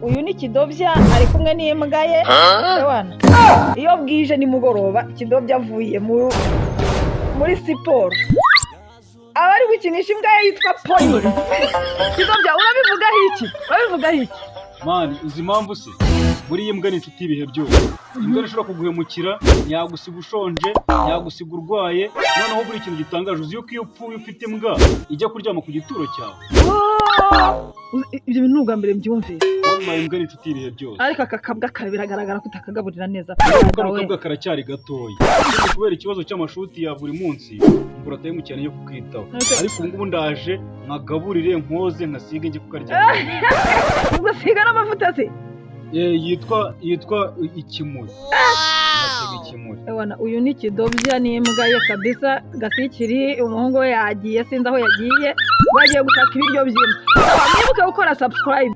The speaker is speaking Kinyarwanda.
uyu ni Kidobya ari kumwe n'imbwa ye ewana iyo bwije nimugoroba Kidobya avuye muri siporo abari gukinisha imbwa ye yitwa Pony. Kidobya urabivugaho iki mani uzi impamvu se muri iyi mbwa ni inshuti ibihe byose. Imbwa ishobora kuguhemukira, ntiyagusiga ushonje, ntiyagusiga urwaye, noneho buri kintu gitangaje uzi yuko iyo upfuye ufite imbwa ijya kuryama ku gituro cyawe. Ibyo bintu ubwa mbere mbyumvise. Imbwa ni inshuti ibihe byose. Ariko aka kabwa biragaragara ko utakagaburira neza. Kano kabwa karacyari gatoya kubera ikibazo cy'amashuti ya buri munsi mbura time cyane yo kukitaho, ariko ubu ngubu ndaje nkagaburire nkoze nkasige njye kukarya. Ugasiga n'amavuta se? Yitwa ikimuri. Ewana uyu ni Kidobya n'imbwa ye kabisa. Gasikiri umuhungu we yagiye sinzi aho yagiye, bagiye gushaka ibiryo by'imbwa. Mwibuke gukora subscribe.